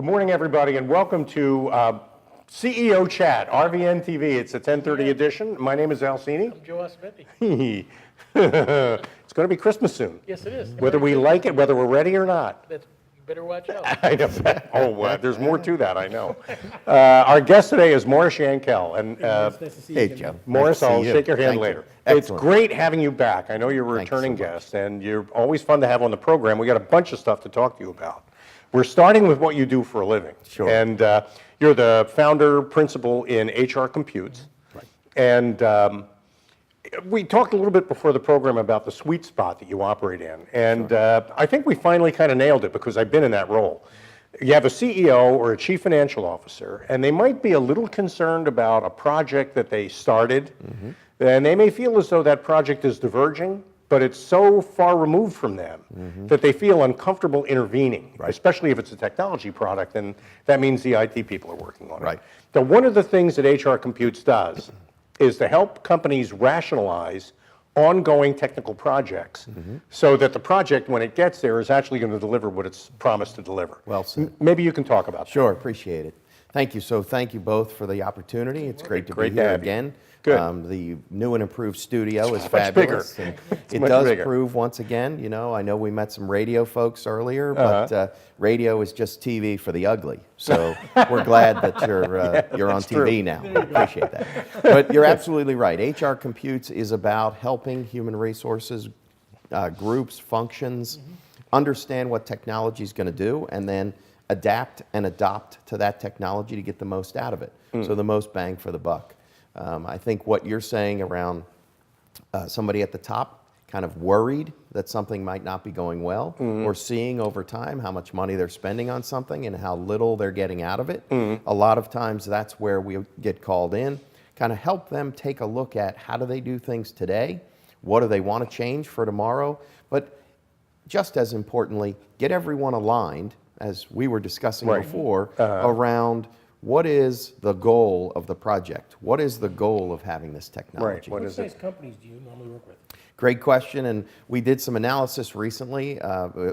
Good morning, everybody, and welcome to CEO Chat, RVN TV. It's a 10:30 edition. My name is Alcini. I'm Joe Smithy. It's going to be Christmas soon. Yes, it is. Whether we like it, whether we're ready or not. You better watch out. I know. There's more to that, I know. Our guest today is Morris Yankell. And, Nice to see you Hey, again. Joe. Morris, Nice to I'll see you. shake your hand Thank you. later. Excellent. It's great having you back. I know you're a Thanks so returning much. guest, and you're always fun to have on the program. We got a bunch of stuff to talk to you about. We're starting with what you do for a living. Sure. And you're the founder, principal in HRComputes. Right. And we talked a little bit before the program about the sweet spot that you operate in. And I think we finally kind of nailed it because I've been in that role. You have a CEO or a chief financial officer, and they might be a little concerned about a project that they started, and they may feel as though that project is diverging, but it's so far removed from them that they feel uncomfortable intervening, especially if it's a technology product, and that means the IT people are working on it. Right. Now, one of the things that HRComputes does is to help companies rationalize ongoing technical projects so that the project, when it gets there, is actually going to deliver what it's promised to deliver. Well said. Maybe you can talk about that. Sure, appreciate it. Thank you. So thank you both for the opportunity. It's great to Great be to here have you. again. Good. The new and improved studio is much bigger. fabulous. And It's it much does bigger. prove once again, you know, I know we met some radio folks earlier, but radio is just TV for the ugly. So we're glad that you're on TV now. Appreciate that. But you're absolutely right. HRComputes is about helping human resources groups, functions, understand what technology is going to do, and then adapt and adopt to that technology to get the most out of it. So the most bang for the buck. I think what you're saying around somebody at the top kind of worried that something might not be going well, or seeing over time how much money they're spending on something and how little they're getting out of it. A lot of times that's where we get called in, kind of help them take a look at how do they do things today, what do they want to change for tomorrow, but just as importantly, get everyone aligned, as we were discussing before, around what is the goal of the project? What is the goal of having this technology? What What is it? size companies do you normally work with? Great question, and we did some analysis recently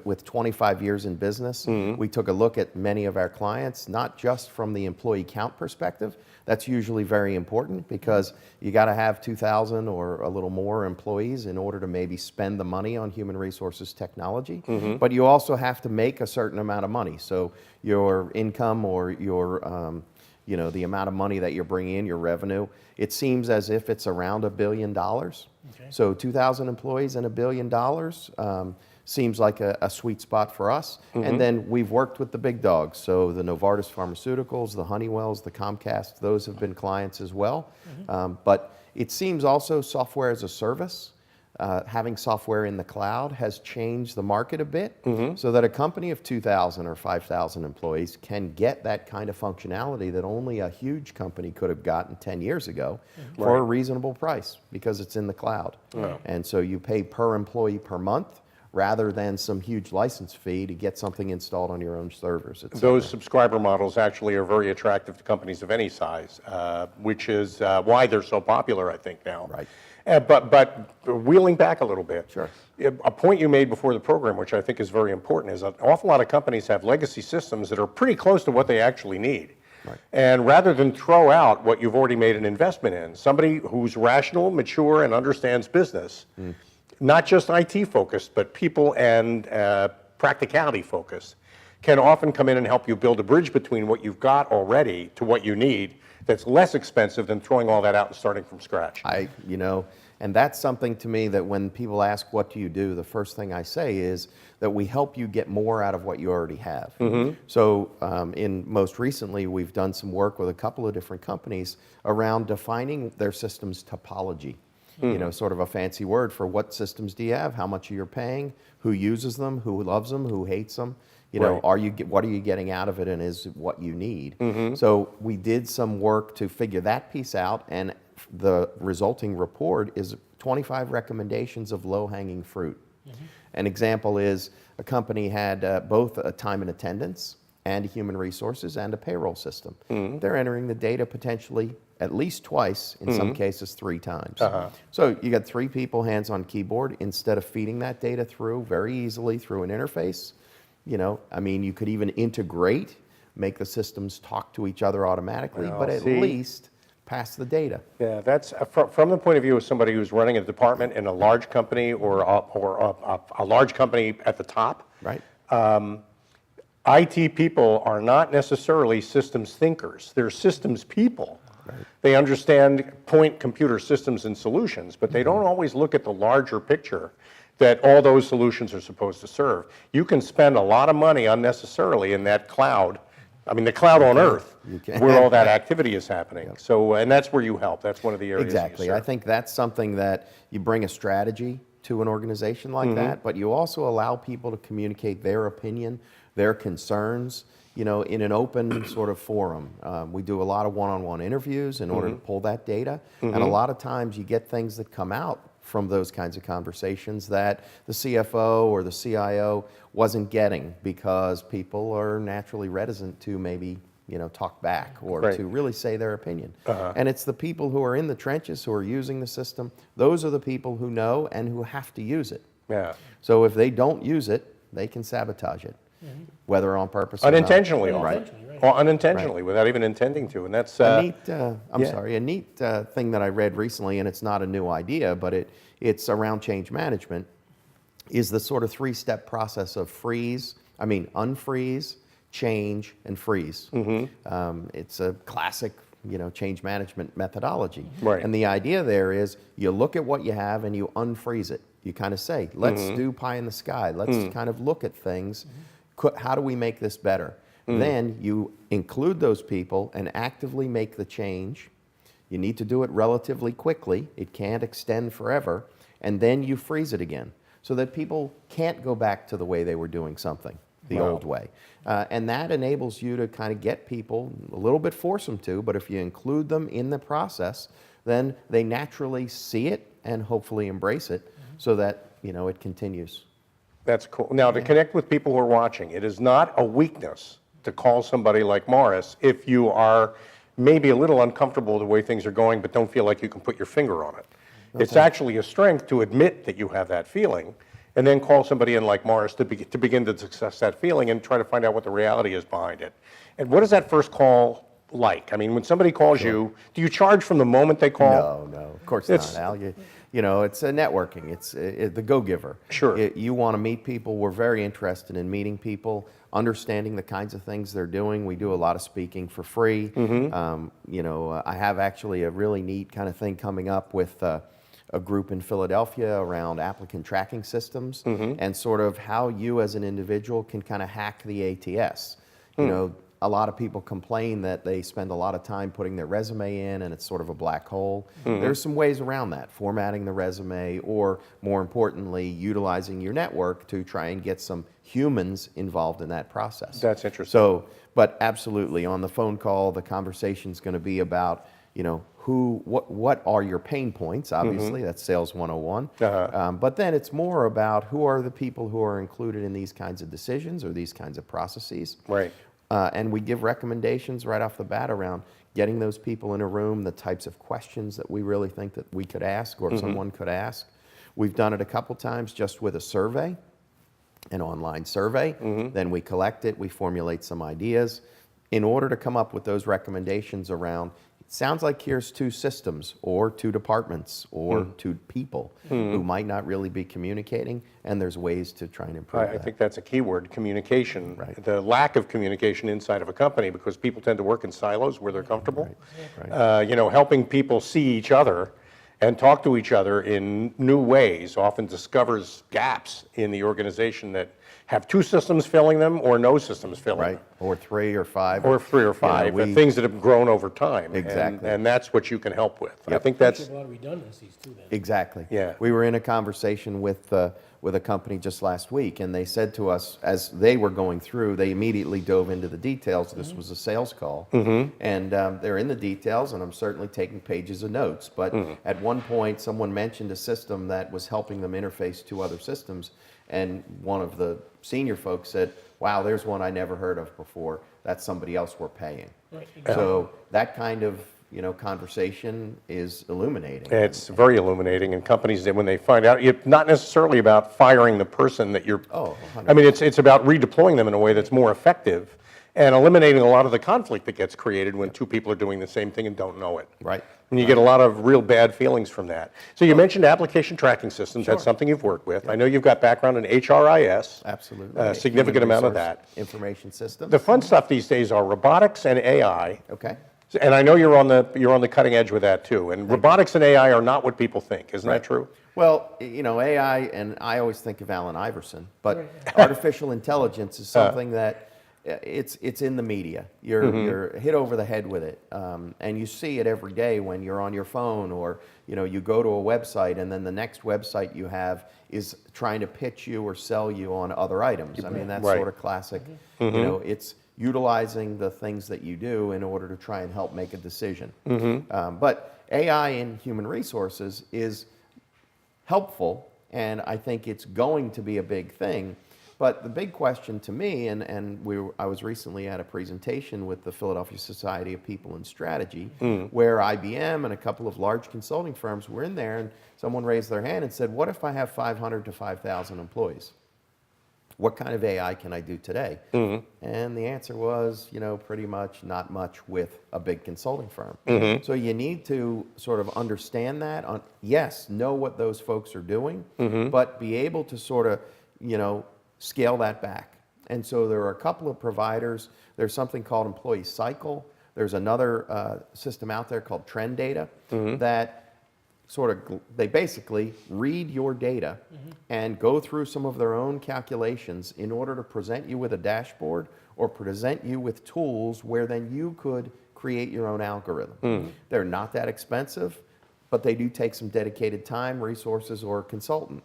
with 25 years in business. We took a look at many of our clients, not just from the employee count perspective. That's usually very important because you got to have 2,000 or a little more employees in order to maybe spend the money on human resources technology. But you also have to make a certain amount of money. So your income or your the amount of money that you're bringing in, your revenue, it seems as if it's around $1 billion. Okay. So 2,000 employees and $1 billion seems like a sweet spot for us. And then we've worked with the big dogs. So the Novartis Pharmaceuticals, the Honeywells, the Comcast, those have been clients as well. But it seems also software as a service, having software in the cloud has changed the market a bit so that a company of 2,000 or 5,000 employees can get that kind of functionality that only a huge company could have gotten 10 years ago for a reasonable price because it's in the cloud. And so you pay per employee per month rather than some huge license fee to get something installed on your own servers. et cetera. Those subscriber models actually are very attractive to companies of any size, which is why they're so popular, I think, now. Right. But wheeling back a little bit, Sure. a point you made before the program, which I think is very important, is an awful lot of companies have legacy systems that are pretty close to what they actually need. Right. And rather than throw out what you've already made an investment in, somebody who's rational, mature, and understands business, not just IT focused, but people and practicality focused, can often come in and help you build a bridge between what you've got already to what you need that's less expensive than throwing all that out and starting from scratch. And that's something to me that when people ask, what do you do? The first thing I say is that we help you get more out of what you already have. So most recently, we've done some work with a couple of different companies around defining their systems topology. Sort of a fancy word for what systems do you have, how much you're paying, who uses them, who loves them, who hates them. What are you getting out of it, and is it what you need? So we did some work to figure that piece out, and the resulting report is 25 recommendations of low-hanging fruit. An example is a company had both a time and attendance and human resources and a payroll system. They're entering the data potentially at least twice, in some cases 3 times. So you got 3 people hands on keyboard. Instead of feeding that data through very easily through an interface, you could even integrate make the systems talk to each other automatically, Well, but at see. least pass the data. Yeah, that's from the point of view of somebody who's running a department in a large company or a large company at the top. Right. IT people are not necessarily systems thinkers. They're systems people. Right. They understand point computer systems and solutions, but they don't always look at the larger picture that all those solutions are supposed to serve. You can spend a lot of money unnecessarily in that cloud. I mean, the cloud on Earth, where all that activity is happening. So, and that's where you help. That's one of the areas Exactly. you serve. I think that's something that you bring a strategy to an organization like that, but you also allow people to communicate their opinion, their concerns, you know, in an open sort of forum. We do a lot of one-on-one interviews in order to pull that data, and a lot of times you get things that come out from those kinds of conversations that the CFO or the CIO wasn't getting because people are naturally reticent to maybe, you know, talk back or Right. to really say their opinion. And it's the people who are in the trenches who are using the system. Those are the people who know and who have to use it. Yeah. So if they don't use it, they can sabotage it, whether on purpose or Unintentionally, not. Right. Unintentionally, right. Or unintentionally, without even intending to. And that's, A neat, yeah. a neat thing that I read recently, and it's not a new idea, but it's around change management, is the sort of three-step process of unfreeze, change, and freeze. It's a classic, you know, change management methodology. Right. And the idea there is you look at what you have and you unfreeze it. You kind of say, let's do pie in the sky. Let's kind of look at things. How do we make this better? Then you include those people and actively make the change. You need to do it relatively quickly. It can't extend forever. And then you freeze it again so that people can't go back to the way they were doing something, the old way. And that enables you to kind of get people, a little bit force them to, but if you include them in the process, then they naturally see it and hopefully embrace it so that, you know, it continues. That's cool. Now, to connect with people who are watching, it is not a weakness to call somebody like Morris if you are maybe a little uncomfortable with the way things are going, but don't feel like you can put your finger on it. It's actually a strength to admit that you have that feeling, and then call somebody in like Morris to begin to discuss that feeling and try to find out what the reality is behind it. And what is that first call like? I mean, when somebody calls you, do you charge from the moment they call? No, of course It's- not, Al. You know, it's a networking. It's the go-giver. Sure. You want to meet people. We're very interested in meeting people, understanding the kinds of things they're doing. We do a lot of speaking for free. You know, I have actually a really neat kind of thing coming up with a group in Philadelphia around applicant tracking systems and sort of how you as an individual can kind of hack the ATS. You know, a lot of people complain that they spend a lot of time putting their resume in and it's sort of a black hole. There's some ways around that, formatting the resume or, more importantly, utilizing your network to try and get some humans involved in that process. That's interesting. So, but absolutely, on the phone call, the conversation's going to be about, you know, what are your pain points? Obviously, that's Sales 101. But then it's more about who are the people who are included in these kinds of decisions or these kinds of processes. Right. And we give recommendations right off the bat around getting those people in a room, the types of questions that we really think that we could ask or someone could ask. We've done it a couple times just with a survey, an online survey. Then we collect it, we formulate some ideas in order to come up with those recommendations around, it sounds like here's two systems or two departments or two people who might not really be communicating, and there's ways to try and improve I that. think that's a key word, communication. Right. The lack of communication inside of a company, because people tend to work in silos where they're comfortable. Right. You know, helping people see each other and talk to each other in new ways often discovers gaps in the organization that have two systems filling them or no systems filling Right, them. or 3 or 5. Or 3 or 5, we- things that have grown over time. Exactly. And that's what you can help with. I Yep. think There's that's, a lot of redundancies too then. Exactly. Yeah. We were in a conversation with a company just last week, and they said to us, as they were going through, they immediately dove into the details. This was a sales call. And they're in the details, and I'm certainly taking pages of notes. But at one point, someone mentioned a system that was helping them interface to other systems, and one of the senior folks said, wow, there's one I never heard of before. That's somebody else we're paying. Right, So that kind of, you know, conversation is illuminating. it's very illuminating, and companies, that when they find out, it's not necessarily about firing the person that you're, Oh, I mean, it's about redeploying them in a way that's more effective and eliminating a lot of the conflict that gets created when two people are doing the same thing and don't know it. Right. And you get a lot of real bad feelings from that. So you mentioned application tracking systems. That's something you've worked with. I know you've got background in HRIS. Absolutely. A significant Human amount of resource that. Information system. The fun stuff these days are robotics and AI. Okay. And I know you're on the cutting edge with that too. And robotics and AI are not what people think. Isn't that true? Well, you know, AI, and I always think of Allen Iverson, but artificial intelligence is something that it's in the media. You're hit over the head with it, and you see it every day when you're on your phone, or you know, you go to a website, and then the next website you have is trying to pitch you or sell you on other items. I mean, that's sort of classic. You know, it's utilizing the things that you do in order to try and help make a decision. But AI in human resources is helpful, and I think it's going to be a big thing. But the big question to me, I was recently at a presentation with the Philadelphia Society of People and Strategy, where IBM and a couple of large consulting firms were in there, and someone raised their hand and said, what if I have 500 to 5,000 employees? What kind of AI can I do today? And the answer was, you know, pretty much not much with a big consulting firm. So you need to sort of understand that. Yes, know what those folks are doing, but be able to sort of, you know, scale that back. And so there are a couple of providers. There's something called Employee Cycle. There's another system out there called Trend Data that sort of, they basically read your data and go through some of their own calculations in order to present you with a dashboard or present you with tools where then you could create your own algorithm. They're not that expensive, but they do take some dedicated time, resources, or a consultant.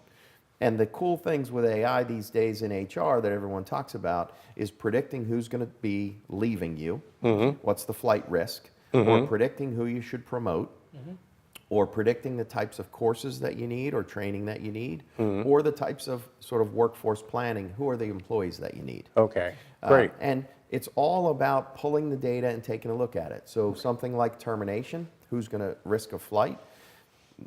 And the cool things with AI these days in HR that everyone talks about is predicting who's going to be leaving you, what's the flight risk, or predicting who you should promote, or predicting the types of courses that you need or training that you need, or the types of sort of workforce planning, who are the employees that you need. Okay, great. And it's all about pulling the data and taking a look at it. So something like termination, who's going to risk a flight,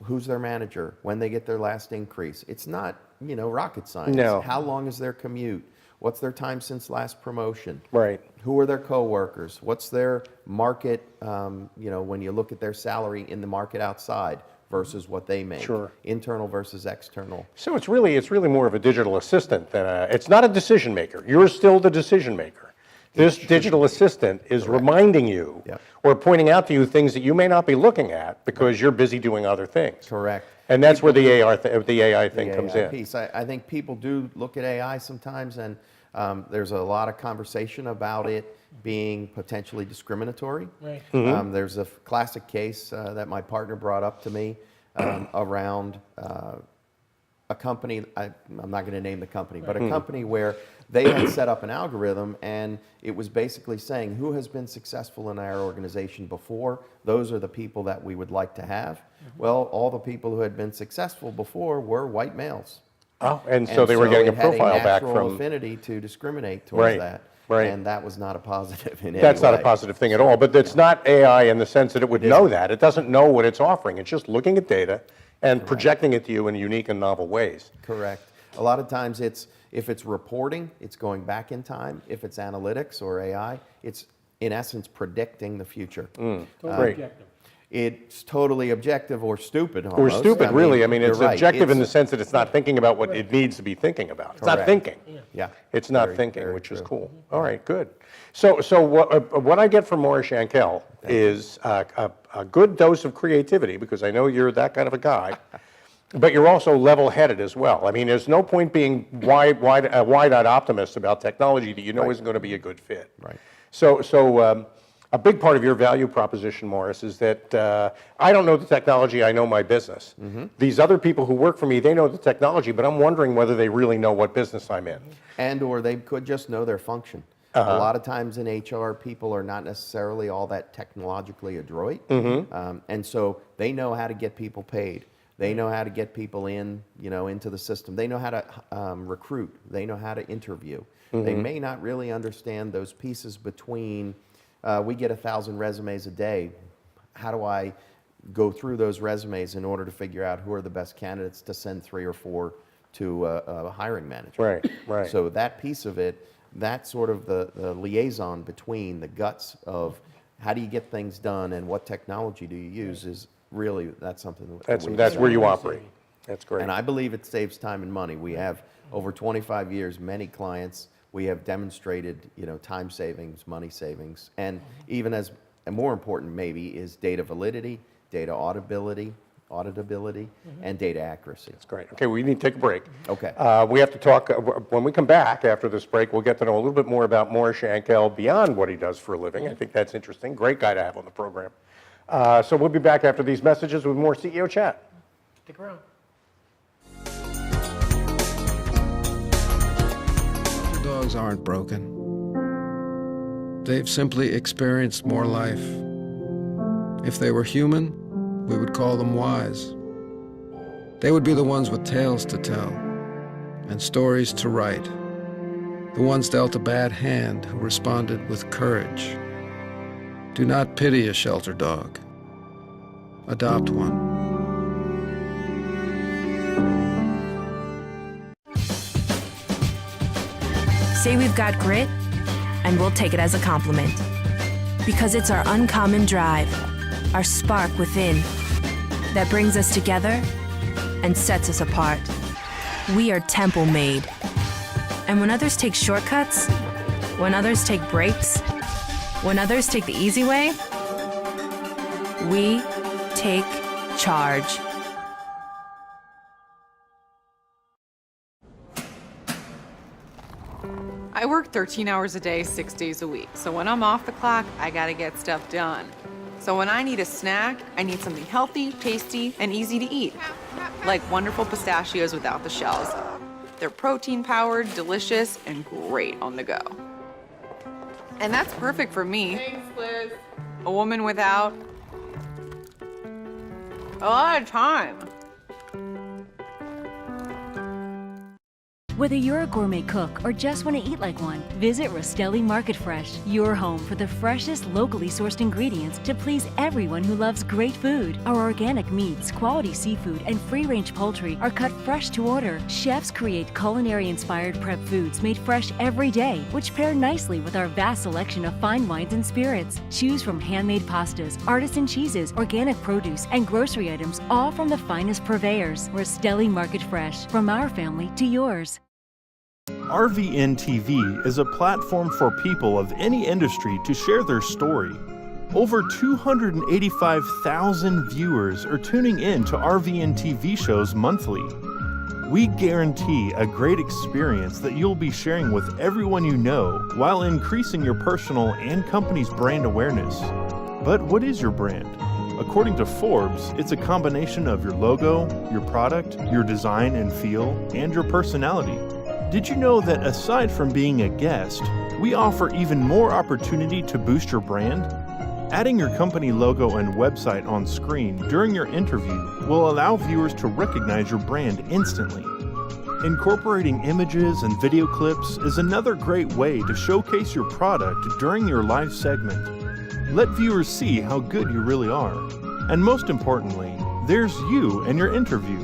who's their manager, when they get their last increase. It's not, you know, rocket science. No. How long is their commute? What's their time since last promotion? Right. Who are their coworkers? What's their market, you know, when you look at their salary in the market outside versus what they make? Sure. Internal versus external. So it's really more of a digital assistant than it's not a decision maker. You're still the decision maker. This digital assistant is reminding you or pointing out to you things that you may not be looking at because you're busy doing other things. Correct. And that's where the AI thing comes in. Piece. I think people do look at AI sometimes, and there's a lot of conversation about it being potentially discriminatory. Right. There's a classic case that my partner brought up to me around a company, I'm not going to name the company, but a company where they had set up an algorithm, and it was basically saying who has been successful in our organization before. Those are the people that we would like to have. Well, all the people who had been successful before were white males. Oh, and so they were getting a profile back from from. affinity to discriminate towards that. Right. And that was not a positive in any way. That's not a positive thing at all, but it's not AI in the sense that it would know that. It doesn't know what it's offering. It's just looking at data and projecting it to you in unique and novel ways. Correct. A lot of times if it's reporting, it's going back in time. If it's analytics or AI, it's in essence predicting the future. Totally Great. objective. It's totally objective or stupid almost. Or stupid, really. I mean, it's you're right. objective in the sense that it's not thinking about what it needs to be thinking about. It's not Correct. thinking. Yeah. It's not Very, thinking, very which is true. cool. All right, good. So what I get from Maurice Yankell is a good dose of creativity, because I know you're that kind of a guy, but you're also level-headed as well. I mean, there's no point being wide-eyed optimist about technology that you know isn't going to be a good fit. Right. So a big part of your value proposition, Maurice, is that I don't know the technology, I know my business. These other people who work for me, they know the technology, but I'm wondering whether they really know what business I'm in. And or they could just know their function. A lot of times in HR, people are not necessarily all that technologically adroit. And so they know how to get people paid. They know how to get people in, you know, into the system. They know how to recruit. They know how to interview. They may not really understand those pieces between, we get 1,000 resumes a day. How do I go through those resumes in order to figure out who are the best candidates to send 3 or 4 to a hiring manager? Right. So that piece of it, that sort of the liaison between the guts of how do you get things done and what technology do you use is really, that's something that That's where you operate. That's great. and I believe it saves time and money. We have, over 25 years, many clients, we have demonstrated, time savings, money savings, and even as, and more important maybe, is data validity, data auditability, and data accuracy. That's great. Okay, we need to take a break. Okay. We have to talk, when we come back after this break, we'll get to know a little bit more about Morris Yankell beyond what he does for a living. I think that's interesting. Great guy to have on the program. So we'll be back after these messages with more CEO Chat. Stick around. Dogs aren't broken. They've simply experienced more life. If they were human, we would call them wise. They would be the ones with tales to tell and stories to write, the ones dealt a bad hand who responded with courage. Do not pity a shelter dog. Adopt one. Say we've got grit, and we'll take it as a compliment. Because it's our uncommon drive, our spark within, that brings us together and sets us apart. We are temple made. And when others take shortcuts, when others take breaks, when others take the easy way, we take charge. I work 13 hours a day, 6 days a week. So when I'm off the clock, I gotta get stuff done. So when I need a snack, I need something healthy, tasty, and easy to eat. Like wonderful pistachios without the shells. They're protein-powered, delicious, and great on the go. And that's perfect for me. Thanks, Liz. A woman without a lot of time. Whether you're a gourmet cook or just want to eat like one, visit Rastelli Market Fresh, your home for the freshest, locally sourced ingredients to please everyone who loves great food. Our organic meats, quality seafood, and free-range poultry are cut fresh to order. Chefs create culinary-inspired prep foods made fresh every day, which pair nicely with our vast selection of fine wines and spirits. Choose from handmade pastas, artisan cheeses, organic produce, and grocery items, all from the finest purveyors. Rastelli Market Fresh, from our family to yours. RVN TV is a platform for people of any industry to share their story. Over 285,000 viewers are tuning in to RVN TV shows monthly. We guarantee a great experience that you'll be sharing with everyone you know while increasing your personal and company's brand awareness. But what is your brand? According to Forbes, it's a combination of your logo, your product, your design and feel, and your personality. Did you know that aside from being a guest, we offer even more opportunity to boost your brand? Adding your company logo and website on screen during your interview will allow viewers to recognize your brand instantly. Incorporating images and video clips is another great way to showcase your product during your live segment. Let viewers see how good you really are. And most importantly, there's you and your interview.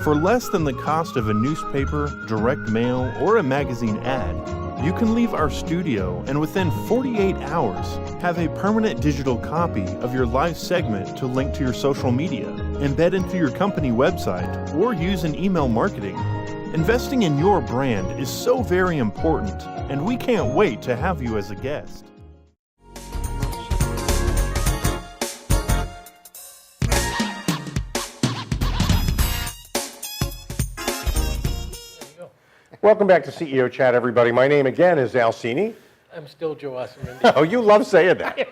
For less than the cost of a newspaper, direct mail, or a magazine ad, you can leave our studio and within 48 hours have a permanent digital copy of your live segment to link to your social media, embed into your company website, or use in email marketing. Investing in your brand is so very important, and we can't wait to have you as a guest. Welcome back to CEO Chat, everybody. My name again is Al Cini. I'm still Joe Osmond. Oh, you love saying that.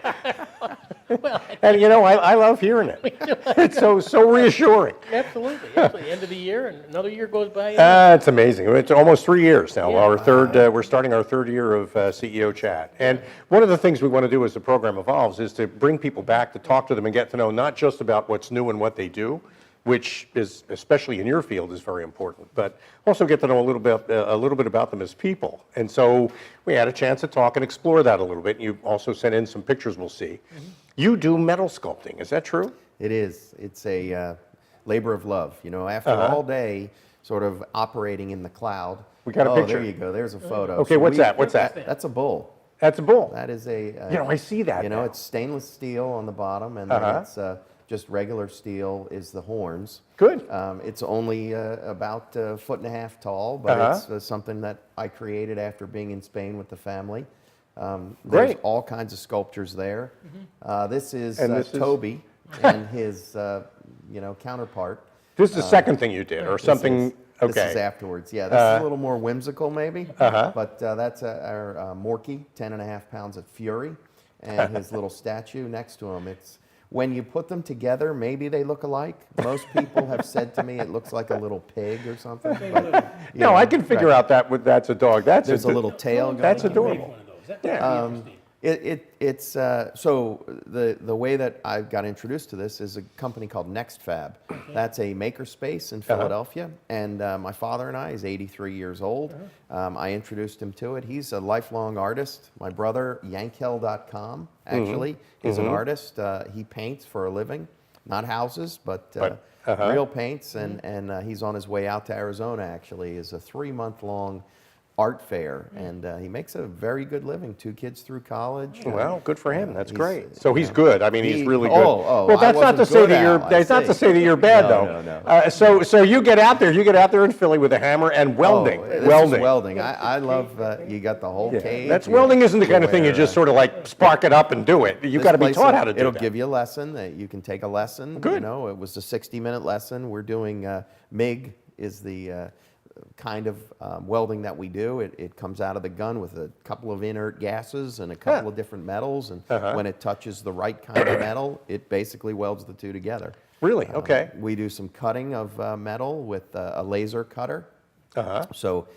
And I love hearing it. It's so reassuring. Absolutely. End of the year, and another year goes by. It's amazing. It's almost 3 years now. Yeah. We're starting our third year of CEO Chat. And one of the things we want to do as the program evolves is to bring people back to talk to them and get to know not just about what's new and what they do, which is, especially in your field, is very important, but also get to know a little bit about them as people. And so we had a chance to talk and explore that a little bit. You also sent in some pictures we'll see. Mm-hmm. You do metal sculpting, is that true? It is. It's a labor of love. After all day sort of operating in the cloud, We got a Oh, picture. there you go. There's a photo. Okay, what's that? What's that? That's a bull. That's a bull. That is a. I see that You know, now. it's stainless steel on the bottom, and then it's just regular steel is the horns. Good. It's only about a 1.5 feet tall, but it's something that I created after being in Spain with the family. There's Great. all kinds of sculptures there. This is And this is- Toby and his counterpart. This is the second thing you did, or something. This Okay. is afterwards. Yeah, this is a little more whimsical, maybe. But that's our Morky, 10.5 pounds of fury, and his little statue next to him. It's when you put them together, maybe they look alike. Most people have said to me it looks like a little pig or something. But, No, I can figure out that's a dog. There's a little tail going. That's Make adorable. one of those. That Yeah. would be interesting. It's so the way that I got introduced to this is a company called NextFab. That's a makerspace in Philadelphia, and my father and I, he's 83 years old. I introduced him to it. He's a lifelong artist. My brother, Yankell.com, actually, is an artist. He paints for a living, not houses, but real paints, and he's on his way out to Arizona. Actually, is a 3-month-long art fair, and he makes a very good living. 2 kids through college. Well, good for him. That's he's, great. So he's good. I mean, he's really good. Oh, well, I that's not to wasn't say good, that you're. Al, I That's not to see. say that you're bad, No, though. no. So you get out there. You get out there in Philly with a hammer and welding. This is welding. welding. I love. You got the whole cage. That's welding. Isn't the kind of thing you where, just sort of like spark it up and do it. You this got to be place, taught how to do It'll that. give you a lesson that you can take a lesson. Good. You know, it was a 60-minute lesson. We're doing MIG is the kind of welding that we do. It comes out of the gun with a couple of inert gases and a couple of different metals, and when it touches the right kind of metal, it basically welds the two together. Really? Okay. We do some cutting of metal with a laser cutter. So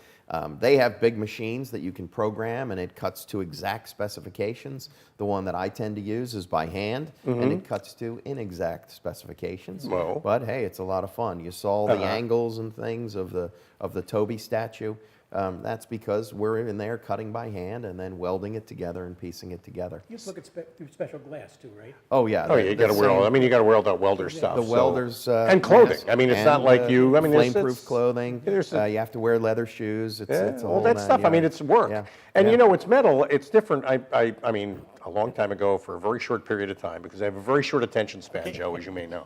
they have big machines that you can program, and it cuts to exact specifications. The one that I tend to use is by hand, and it cuts to inexact specifications. Whoa. But hey, it's a lot of fun. You saw the angles and things of the Toby statue. That's because we're in there cutting by hand and then welding it together and piecing it together. You have to look at through special glass too, right? Oh yeah. Oh, yeah, you got to wear all. I mean, you got to wear all that welder stuff. The so- welders and clothing. mask I mean, it's not and, like you. I mean, flameproof clothing. there's a- You have to wear leather shoes. It's a all whole that nine stuff. I mean, yards. it's work. Yeah. And Yeah. you know, it's metal. It's different. I mean, a long time ago, for a very short period of time, because I have a very short attention span, Joe, as you may know.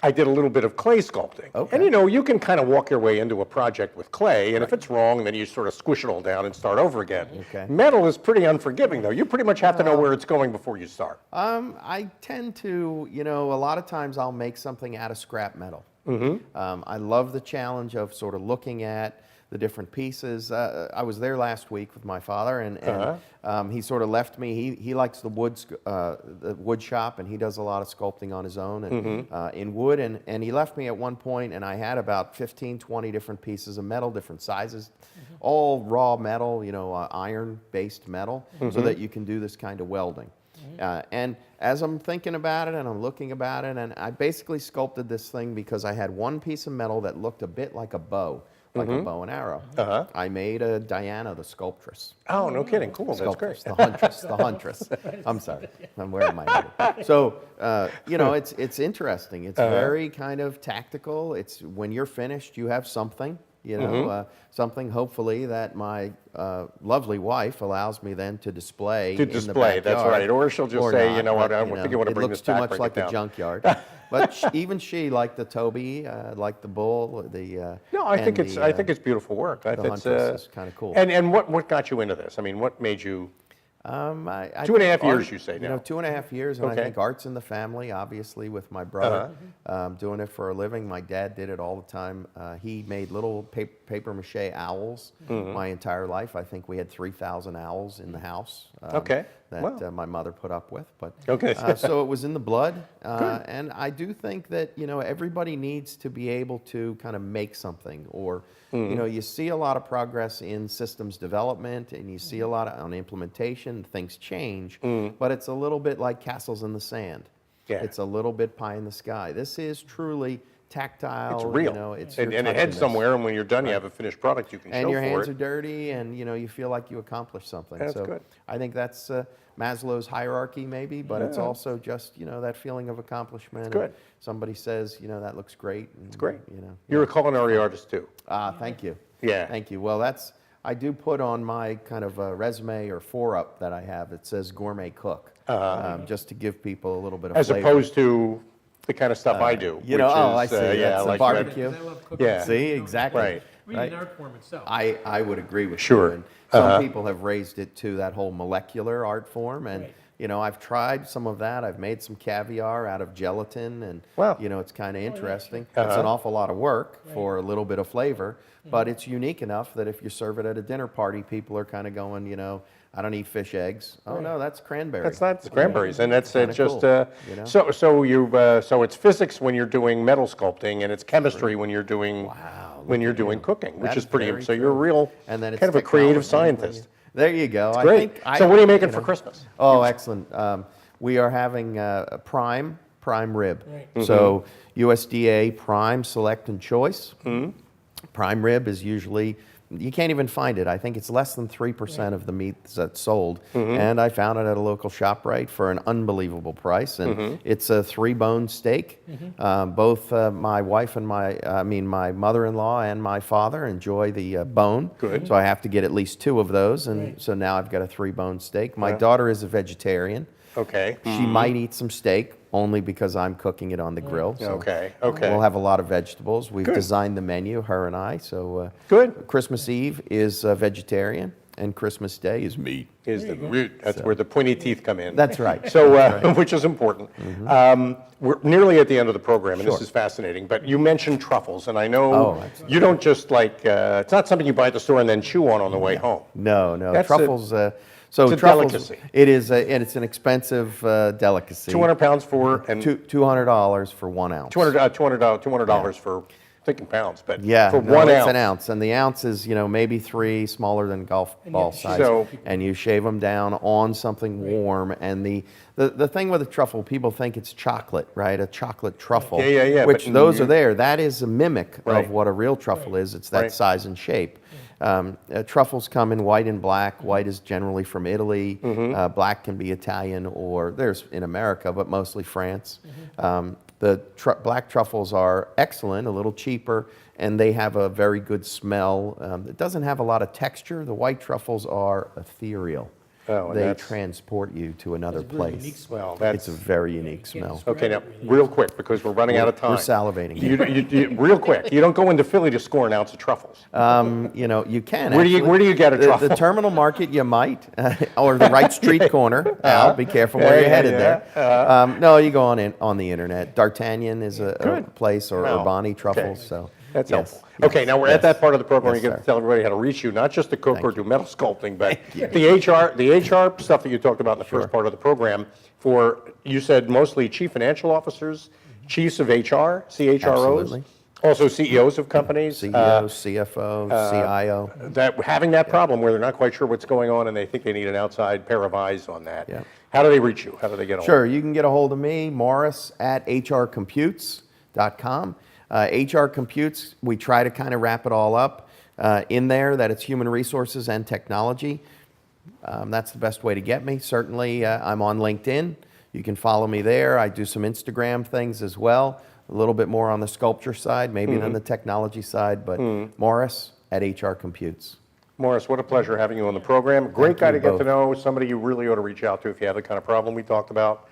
I did a little bit of clay sculpting. Okay. And you know, you can kind of walk your way into a project with clay, and if it's wrong, then you sort of squish it all down and start over again. Okay. Metal is pretty unforgiving, though. You pretty much have to know where it's going before you start. I tend to, you know, a lot of times I'll make something out of scrap metal. I love the challenge of sort of looking at the different pieces. I was there last week with my father, and he sort of left me. He likes the wood shop, and he does a lot of sculpting on his own and in wood. And he left me at one point, and I had about 15, 20 different pieces of metal, different sizes, all raw metal, you know, iron-based metal, so that you can do this kind of welding. And as I'm thinking about it and I'm looking about it, and I basically sculpted this thing because I had one piece of metal that looked a bit like a bow, like a bow and arrow. I made a Diana, the sculptress. Oh, no kidding. Cool. That's great. Sculptress, the huntress, the huntress. I'm sorry, I'm wearing my head. So, you know, it's interesting. It's very kind of tactical. It's when you're finished, you have something, you know, something hopefully that my lovely wife allows me then to display. To display, that's right. Or she'll just say, not, you know what, but, I think you want to bring this back, It looks too much bring it like a down. junkyard. But even she, like the Toby, like the bull, the No, I think it's beautiful work. I the think it's huntress is kind of cool. And what got you into this? I mean, what made you? I 2.5 think years, you say You now. know, 2.5 years, and Okay. I think art's in the family, obviously, with my brother doing it for a living. My dad did it all the time. He made little paper mache owls my entire life. I think we had 3,000 owls in the house Okay. that Wow. my mother put up with. But Okay. so it was in the blood, and I do think that, you know, everybody needs to be able to kind of make something, or you know, you see a lot of progress in systems development, and you see a lot on implementation. Things change, but it's a little bit like castles in the sand. Yeah. It's a little bit pie in the sky. This is truly tactile. It's real. You know, it's and you're it touching heads this. somewhere, and when you're done, you have a finished product you can And show your for hands it. are dirty, and you know, you feel like you accomplished something. That's so good. I think that's Maslow's hierarchy, maybe, but it's also just, you know, that feeling of accomplishment. good. And somebody says, you know, that looks great. It's great. You know. You're a culinary artist too. Thank you. Yeah. Thank you. Well, I do put on my kind of resume or 4-up that I have. It says gourmet cook, just to give people a little bit of As flavor. opposed to the kind of stuff I do. You know, which I is, see. yeah, That's a like barbecue. I love cooking. Yeah. See, exactly. Right. Reading an art form itself. I would agree with Sure. you. And some people have raised it to that whole molecular art form. And, Right. you know, I've tried some of that. I've made some caviar out of gelatin. And, Wow. you know, it's kind of interesting. It's an awful lot of work for a little bit of flavor. But it's unique enough that if you serve it at a dinner party, people are kind of going, you know, I don't eat fish eggs. Oh, no, that's cranberry. That's not the cranberries, and that's Kinda just cool, you know? so it's physics when you're doing metal sculpting, and it's chemistry when you're doing cooking, which That is pretty. very So you're a true. real And then it's kind of a creative technology when scientist. There you go. I Great. think So what are you making you for know- Christmas? Oh, excellent. We are having a prime rib. Right. So USDA prime select and choice. Prime rib is usually, you can't even find it. I think it's less than 3% of the meat that's sold. And I found it at a local ShopRite for an unbelievable price. And it's a 3-bone steak. Both my wife and my mother-in-law and my father enjoy the bone. Good. So I have to get at least 2 of those. And so now I've got a 3-bone steak. My daughter is a vegetarian. Okay. She might eat some steak only because I'm cooking it on the grill. So Okay. We'll have a lot of vegetables. We've designed the menu, her and I. So Good. Christmas Eve is vegetarian, and Christmas Day is meat. Is the root? That's where the pointy teeth come in. That's right. So, which is important. We're nearly at the end of the program, and this is fascinating. But you mentioned truffles, and I know you don't just it's not something you buy at the store and then chew on the way home. No, That's truffles. it's a truffles, delicacy. It is, and it's an expensive delicacy. 200 pounds for and $200 for 1 ounce. $200 for thinking pounds, but Yeah, for no, 1 it's ounce. an ounce, and the ounce is maybe 3 smaller than golf ball size. So- and you shave them down on something warm. And the thing with the truffle, people think it's chocolate, right? A chocolate truffle. Yeah, Which but those are there. That is a mimic Right. of what a real truffle is. It's that Right. size and shape. Truffles come in white and black. White is generally from Italy. Black can be Italian, or there's in America, but mostly France. The black truffles are excellent, a little cheaper, and they have a very good smell. It doesn't have a lot of texture. The white truffles are ethereal. Oh, and They that's- transport you to another It's a very place. unique smell. Well, that's It's a very unique smell. okay. Now, real quick, because we're running out of time. We're salivating. Real quick, you don't go into Philly to score an ounce of truffles. You can. Where do you- actually. where do you get a truffle? The terminal market, you might, or the right street corner. Al, be careful where you're headed there. No, you go on the internet. D'Artagnan is a place, or Well, Urbani truffles. okay. So That's yes, helpful. Okay, now we're at that part of the program where Yes, you get sir. to tell everybody how to reach you, not just to cook or do metal sculpting, but the HR stuff that you talked about in the first part of the program for, you said mostly chief financial officers, chiefs of HR, CHROs, Absolutely. also CEOs of companies. CEO, CFO, CIO. That having that problem where they're not quite sure what's going on and they think they need an outside pair of eyes on that. Yeah. How do they reach you? How do they get on? Sure, you can get a hold of me, Morris at HRComputes.com. HRComputes, we try to kind of wrap it all up in there, that it's human resources and technology. That's the best way to get me. Certainly, I'm on LinkedIn. You can follow me there. I do some Instagram things as well, a little bit more on the sculpture side, maybe than the technology side, but Morris at HRComputes. Morris, what a pleasure having you on the program. Great guy you to get to both. know, somebody you really ought to reach out to if you have the kind of problem we talked about.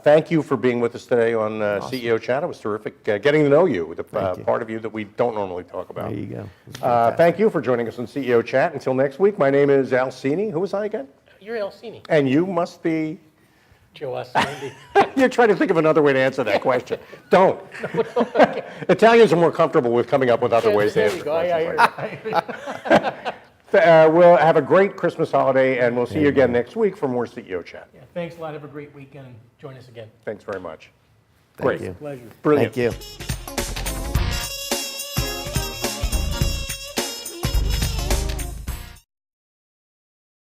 Thank you for being with us today on CEO Chat. It was terrific getting to know you, the part of you that we don't normally talk about. There you go. Thank you for joining us on CEO Chat. Until next week, my name is Al Cini. Who was I again? You're Elsini. And you must be... Joe Ascendi. You're trying to think of another way to answer that question. Don't. Italians are more comfortable with coming up with other ways to There answer you go. We'll have a great Christmas holiday, and we'll see you again next week for more CEO Chat. Yeah, thanks a lot. Have a great weekend and join us again. Thanks very much. Thank you. Pleasure. Brilliant. Thank you.